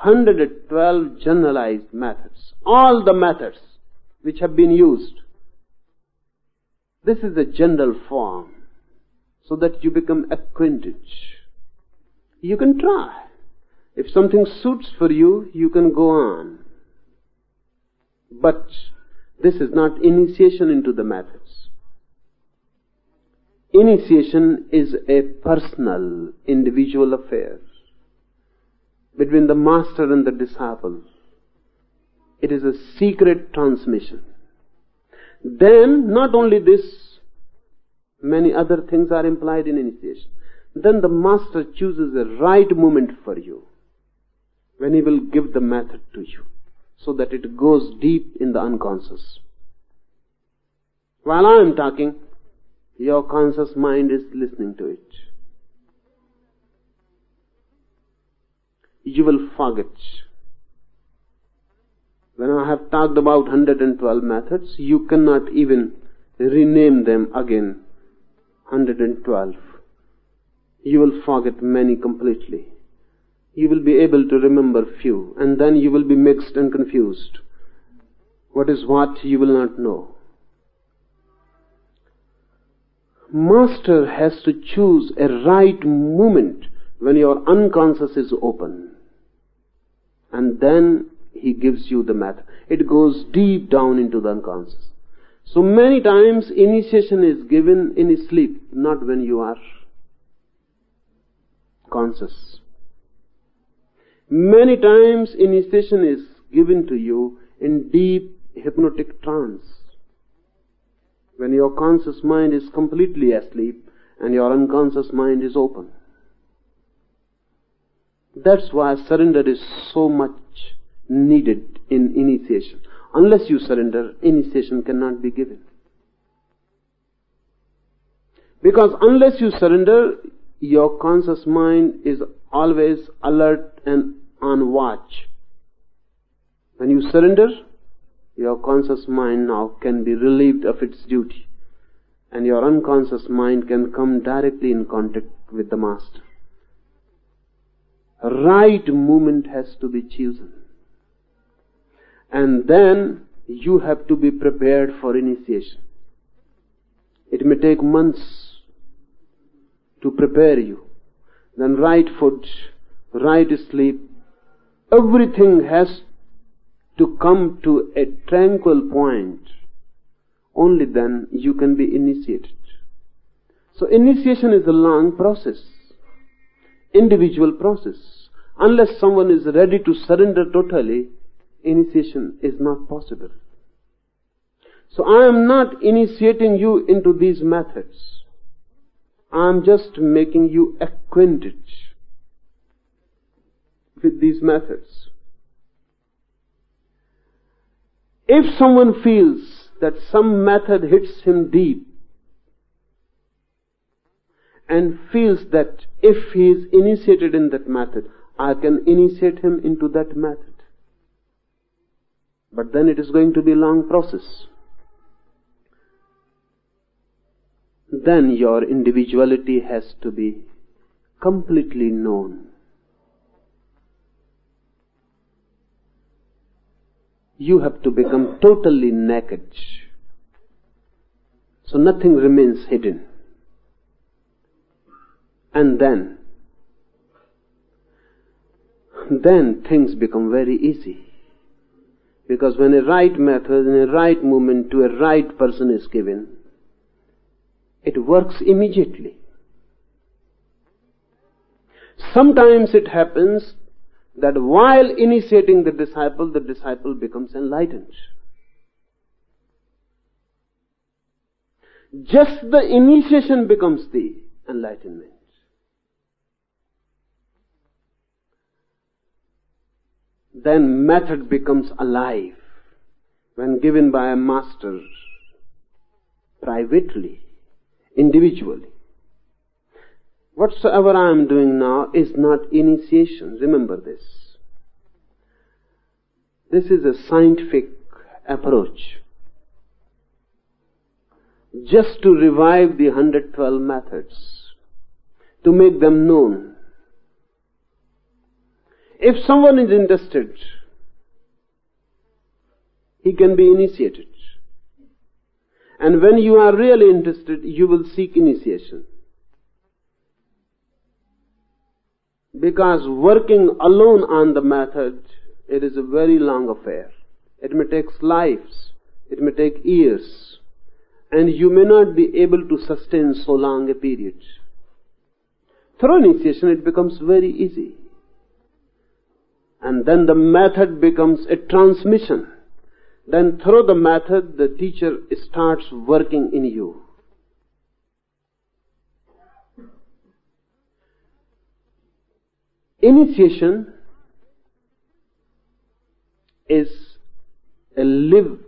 112 generalized methods. All the methods which have been used. This is a general form, so that you become acquainted. You can try. If something suits for you, you can go on. But this is not initiation into the methods. Initiation is a personal, individual affair between the master and the disciple. It is a secret transmission. Then, not only this, many other things are implied in initiation. Then the master chooses a right moment for you, when he will give the method to you, so that it goes deep in the unconscious. While I am talking, your conscious mind is listening to it. You will forget. When I have talked about 112 methods, you cannot even rename them again. 112. You will forget many completely. You will be able to remember few, and then you will be mixed and confused. What is what, you will not know. Master has to choose a right moment when your unconscious is open, and then he gives you the method. It goes deep down into the unconscious. So many times initiation is given in sleep, not when you are conscious. Many times initiation is given to you in deep hypnotic trance, when your conscious mind is completely asleep and your unconscious mind is open. That's why surrender is so much needed in initiation. Unless you surrender, initiation cannot be given. Because unless you surrender, your conscious mind is always alert and on watch. When you surrender, your conscious mind now can be relieved of its duty, and your unconscious mind can come directly in contact with the Master. right movement has to be chosen. And then you have to be prepared for initiation. It may take months to prepare you. Then right food, right sleep, everything has to come to a tranquil point. Only then you can be initiated. So initiation is a long process, individual process. Unless someone is ready to surrender totally, initiation is not possible. So I am not initiating you into these methods. I am just making you acquainted with these methods. If someone feels that some method hits him deep, and feels that if he is initiated in that method, I can initiate him into that method. But then it is going to be a long process. Then your individuality has to be completely known. You have to become totally naked. So nothing remains hidden. And then things become very easy. Because when a right method and a right movement to a right person is given, it works immediately. Sometimes it happens that while initiating the disciple becomes enlightened. Just the initiation becomes the enlightenment. Then method becomes alive when given by a master privately, individually. Whatsoever I am doing now is not initiation. Remember this. This is a scientific approach. Just to revive the 112 methods, to make them known. If someone is interested, he can be initiated. And when you are really interested, you will seek initiation. Because working alone on the method, it is a very long affair. It may take lives, it may take years, and you may not be able to sustain so long a period. Through initiation, it becomes very easy. And then the method becomes a transmission. Then through the method, the teacher starts working in you. Initiation is a live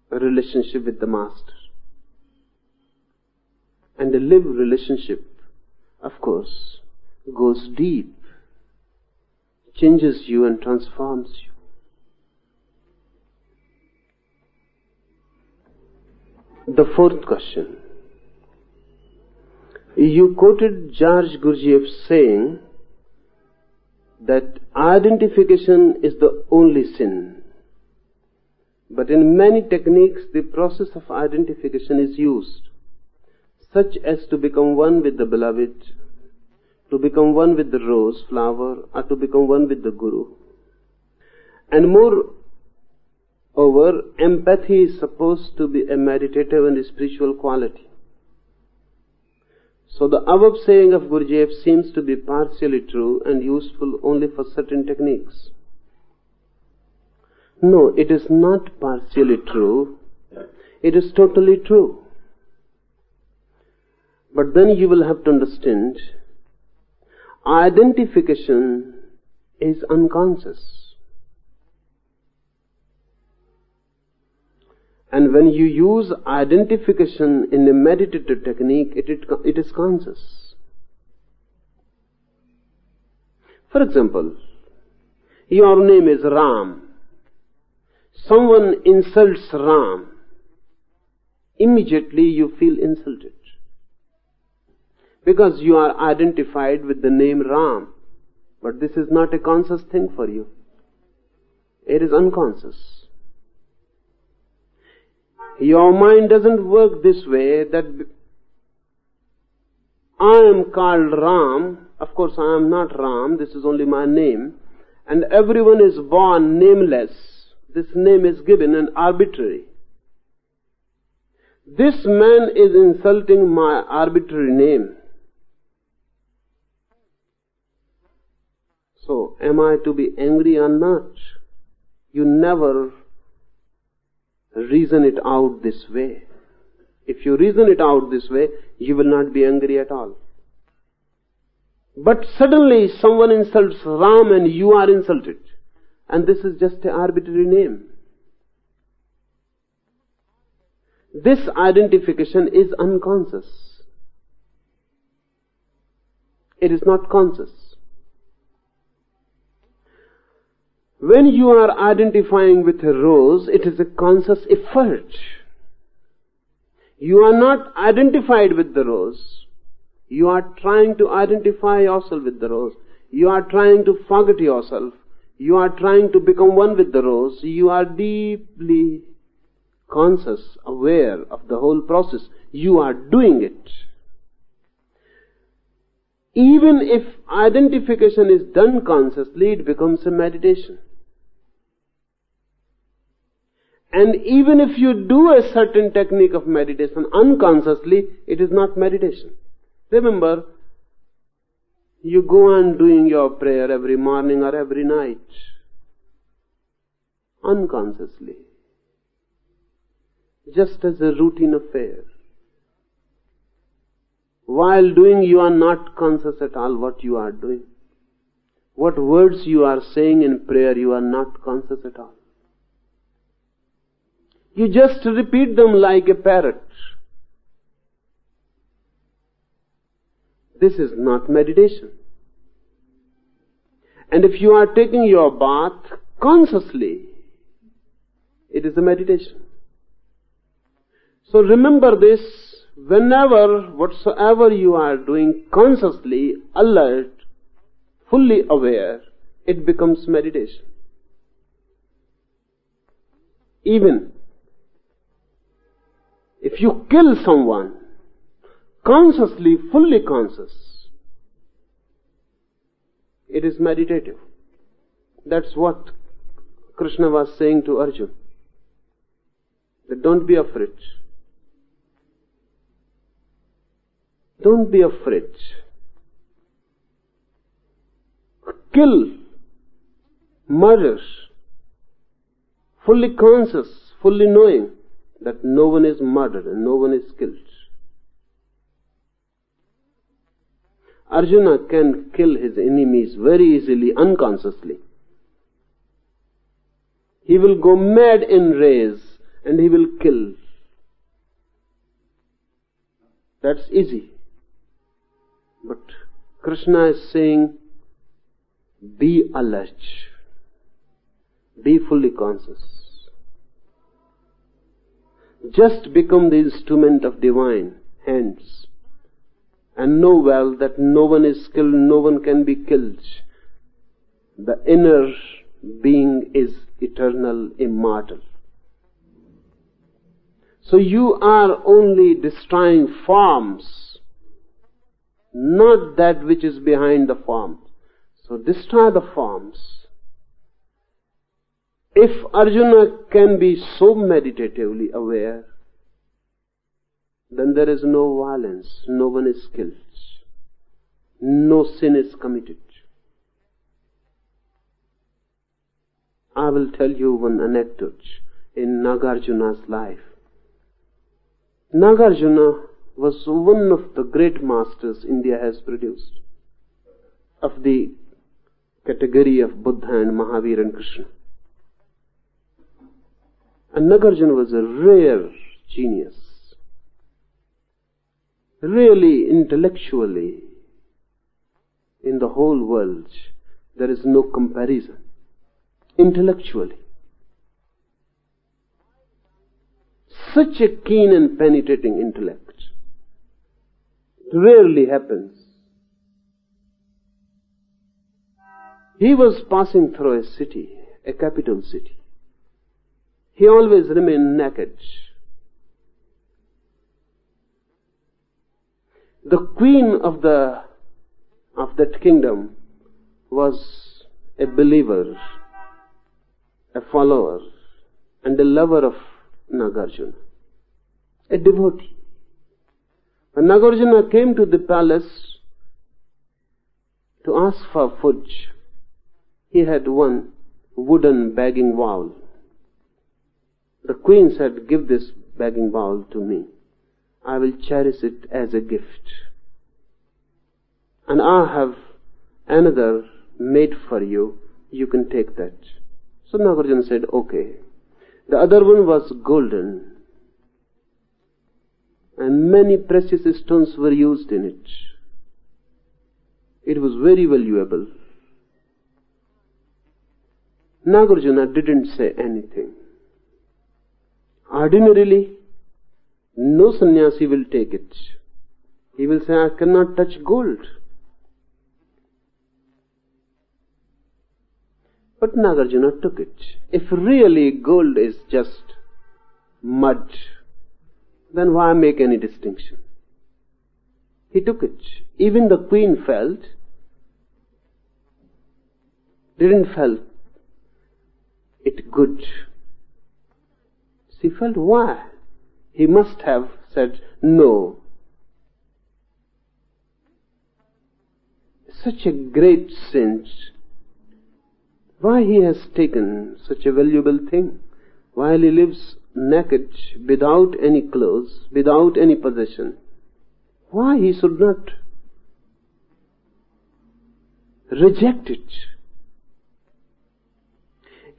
relationship with the master. And a live relationship, of course, goes deep, changes you and transforms you. The fourth question. You quoted George Gurdjieff saying that identification is the only sin. But in many techniques, the process of identification is used, such as to become one with the beloved, to become one with the rose flower, or to become one with the Guru. And moreover, empathy is supposed to be a meditative and a spiritual quality. So the above saying of Gurdjieff seems to be partially true and useful only for certain techniques. No, it is not partially true. It is totally true. But then you will have to understand, identification is unconscious. And when you use identification in a meditative technique, it is conscious. For example, your name is Ram. Someone insults Ram. Immediately you feel insulted. because you are identified with the name Ram. But this is not a conscious thing for you. It is unconscious. Your mind doesn't work this way that I am called Ram. Of course I am not Ram, this is only my name. And everyone is born nameless. This name is given and arbitrary. This man is insulting my arbitrary name. So, am I to be angry or not? You never reason it out this way. If you reason it out this way, you will not be angry at all. But suddenly someone insults Ram and you are insulted. And this is just an arbitrary name. This identification is unconscious. It is not conscious. When you are identifying with a rose, it is a conscious effort. You are not identified with the rose. You are trying to identify yourself with the rose. You are trying to forget yourself. You are trying to become one with the rose. You are deeply conscious, aware of the whole process. You are doing it. Even if identification is done consciously, it becomes a meditation. And even if you do a certain technique of meditation unconsciously, it is not meditation. Remember, you go on doing your prayer every morning or every night, unconsciously, just as a routine affair. While doing, you are not conscious at all what you are doing. What words you are saying in prayer, you are not conscious at all. You just repeat them like a parrot. This is not meditation. And if you are taking your bath consciously, it is a meditation. So remember this, whenever, whatsoever you are doing consciously, alert, fully aware, it becomes meditation. Even if you kill someone, consciously, fully conscious, it is meditative. That's what Krishna was saying to Arjuna. That don't be afraid. Don't be afraid. Kill, murder, fully conscious, fully knowing that no one is murdered and no one is killed. Arjuna can kill his enemies very easily, unconsciously. He will go mad in rage and he will kill. That's easy. But Krishna is saying, be alert. Be fully conscious. Just become the instrument of divine hands. And know well that no one is killed, no one can be killed. The inner being is eternal, immortal. So you are only destroying forms, not that which is behind the form. So destroy the forms. If Arjuna can be so meditatively aware, then there is no violence, no one is killed, no sin is committed. I will tell you one anecdote in Nagarjuna's life. Nagarjuna was one of the great masters India has produced, of the category of Buddha and Mahavir and Krishna. And Nagarjuna was a rare genius. Really, intellectually, in the whole world, there is no comparison. Intellectually. Such a keen and penetrating intellect. It rarely happens. He was passing through a city, a capital city. He always remained naked. The queen of that kingdom was a believer, a follower, and a lover of Nagarjuna, a devotee. When Nagarjuna came to the palace to ask for food, he had one wooden begging bowl. The queen said, "Give this begging bowl to me. I will cherish it as a gift. And I have another made for you. You can take that." So Nagarjuna said, "Okay." The other one was golden, and many precious stones were used in it. It was very valuable. Nagarjuna didn't say anything. Ordinarily, no sannyasi will take it. He will say, "I cannot touch gold." But Nagarjuna took it. If really gold is just mud, then why make any distinction? He took it. Even the queen didn't felt it good. She felt, why? He must have said no. Such a great saint. Why he has taken such a valuable thing while he lives naked, without any clothes, without any possession? Why he should not reject it?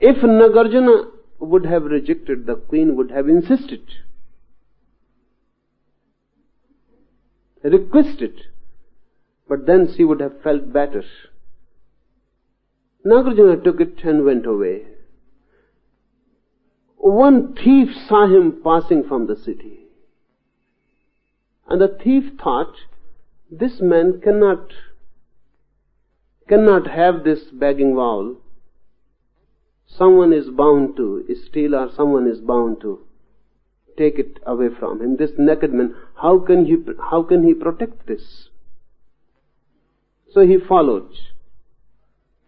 If Nagarjuna would have rejected, the queen would have insisted, requested, but then she would have felt better. Nagarjuna took it and went away. One thief saw him passing from the city, and the thief thought, this man cannot have this begging bowl. Someone is bound to steal, or someone is bound to take it away from him. This naked man, how can he protect this? So he followed.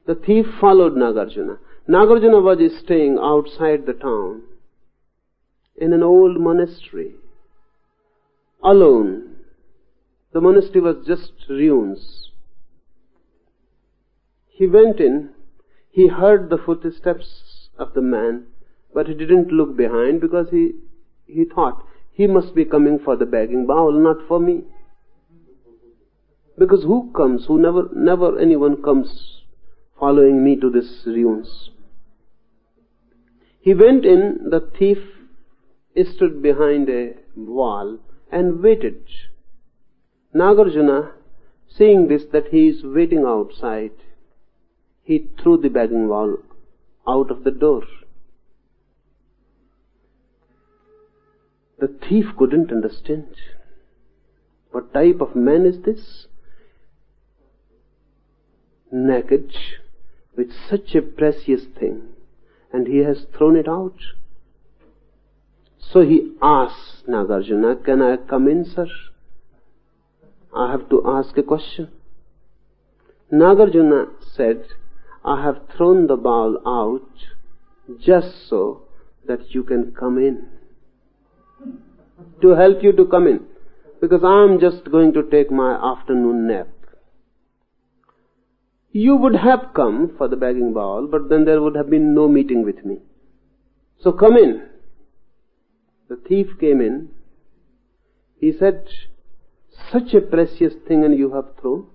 The thief followed Nagarjuna. Nagarjuna was staying outside the town in an old monastery, alone. The monastery was just ruins. He went in. He heard the footsteps of the man, but he didn't look behind, because he thought, he must be coming for the begging bowl, not for me. Because never anyone comes following me to this ruins. He went in. The thief stood behind a wall and waited. Nagarjuna, seeing this, that he is waiting outside, he threw the begging bowl out of the door. The thief couldn't understand. What type of man is this? Naked, with such a precious thing, and he has thrown it out. So he asked Nagarjuna, "Can I come in, sir? I have to ask a question." Nagarjuna said, "I have thrown the bowl out just so that you can come in. To help you to come in. Because I am just going to take my afternoon nap. You would have come for the begging bowl, but then there would have been no meeting with me. So come in." The thief came in. He said, "Such a precious thing, and you have thrown?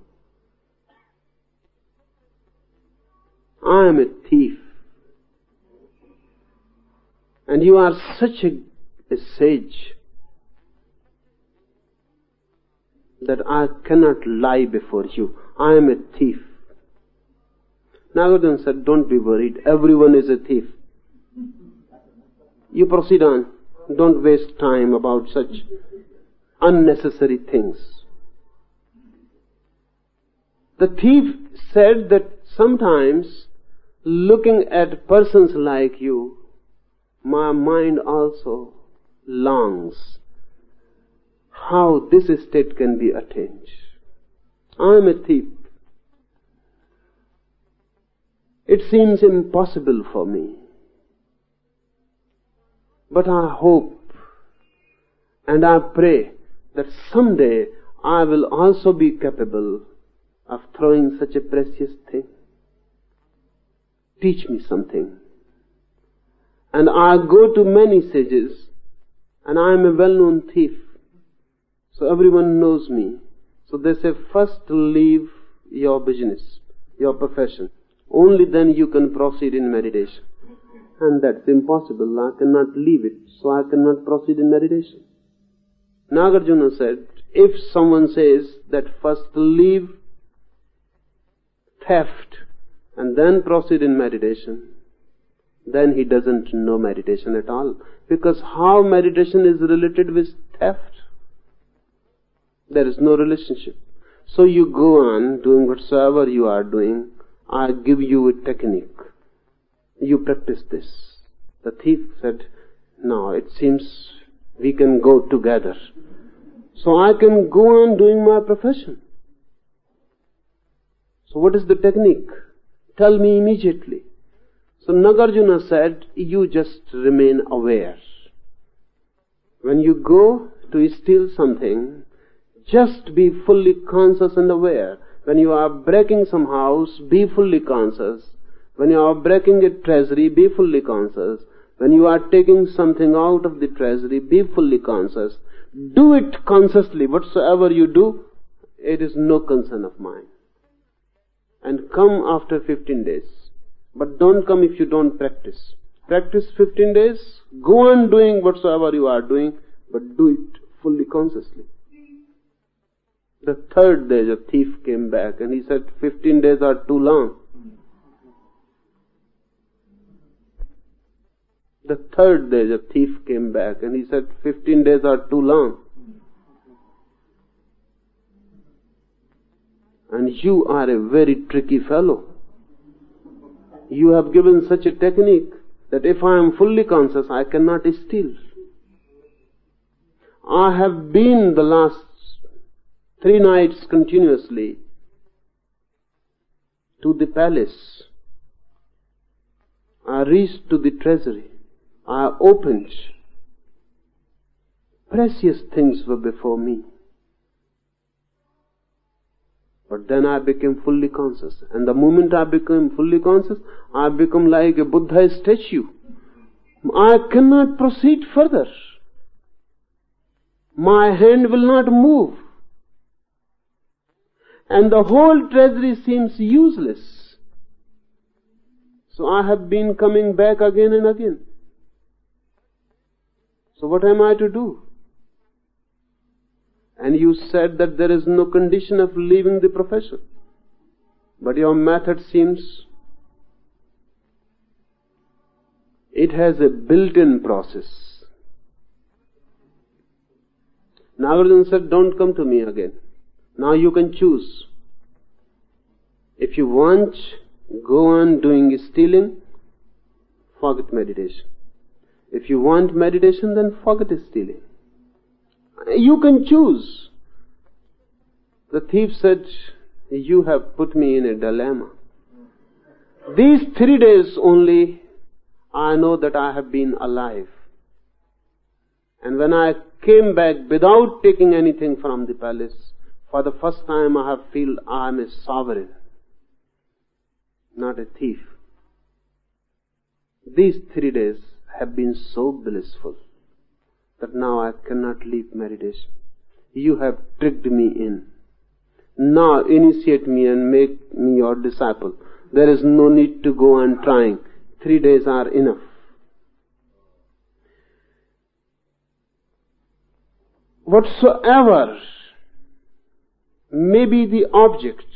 I am a thief, and you are such a sage that I cannot lie before you. I am a thief." Nagarjuna said, "Don't be worried. Everyone is a thief. You proceed on. Don't waste time about such unnecessary things." The thief said that sometimes looking at persons like you, my mind also longs how this state can be attained. I am a thief. It seems impossible for me. But I hope and I pray that someday I will also be capable of throwing such a precious thing. Teach me something. And I go to many sages, and I am a well-known thief. So everyone knows me. So they say, first leave your business, your profession. Only then you can proceed in meditation. And that's impossible. I cannot leave it, so I cannot proceed in meditation. Nagarjuna said, if someone says that first leave theft and then proceed in meditation, then he doesn't know meditation at all. Because how meditation is related with theft? There is no relationship. So you go on doing whatsoever you are doing. I give you a technique. You practice this. The thief said, no, it seems we can go together. So I can go on doing my profession. So what is the technique? Tell me immediately. So Nagarjuna said, you just remain aware. When you go to steal something, just be fully conscious and aware. When you are breaking some house, be fully conscious. When you are breaking a treasury, be fully conscious. When you are taking something out of the treasury, be fully conscious. Do it consciously. Whatsoever you do, it is no concern of mine. And come after 15 days. But don't come if you don't practice. Practice 15 days. Go on doing whatsoever you are doing, but do it fully consciously. The third day the thief came back and he said, 15 days are too long. The third day the thief came back and he said, 15 days are too long. And you are a very tricky fellow. You have given such a technique that if I am fully conscious, I cannot steal. I have been the last 3 nights continuously to the palace. I reached to the treasury. I opened. Precious things were before me. But then I became fully conscious. And the moment I became fully conscious, I become like a Buddha statue. I cannot proceed further. My hand will not move. And the whole treasury seems useless. So I have been coming back again and again. So what am I to do? And you said that there is no condition of leaving the profession. But your method seems it has a built-in process. Nagarjuna said, don't come to me again. Now you can choose. If you want, go on doing stealing, forget meditation. If you want meditation, then forget stealing. You can choose. The thief said, you have put me in a dilemma. These 3 days only, I know that I have been alive. And when I came back without taking anything from the palace, for the first time I have felt I am a sovereign, not a thief. These 3 days have been so blissful that now I cannot leave meditation. You have tricked me in. Now initiate me and make me your disciple. There is no need to go on trying. 3 days are enough. Whatsoever may be the object,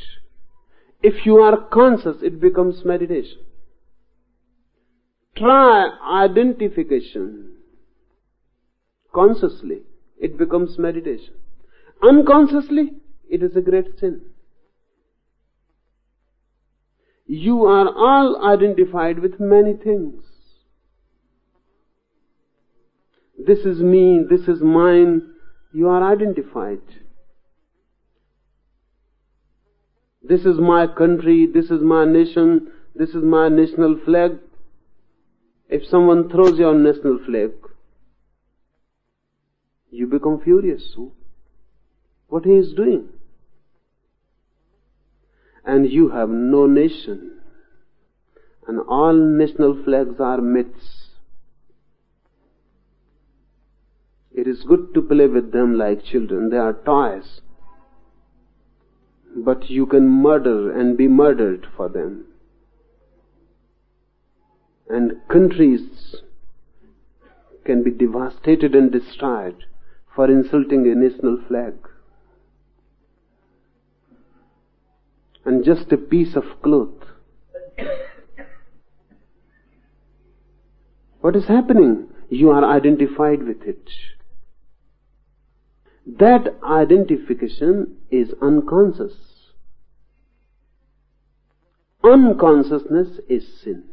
if you are conscious, it becomes meditation. Try identification. Consciously, it becomes meditation. Unconsciously, it is a great sin. You are all identified with many things. This is me, this is mine. You are identified. This is my country, this is my nation, this is my national flag. If someone throws your national flag, you become furious. What he is doing? And you have no nation. And all national flags are myths. It is good to play with them like children. They are toys. But you can murder and be murdered for them. And countries can be devastated and destroyed for insulting a national flag. And just a piece of cloth. What is happening? You are identified with it. That identification is unconscious. Unconsciousness is sin.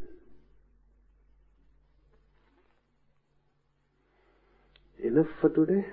Enough for today.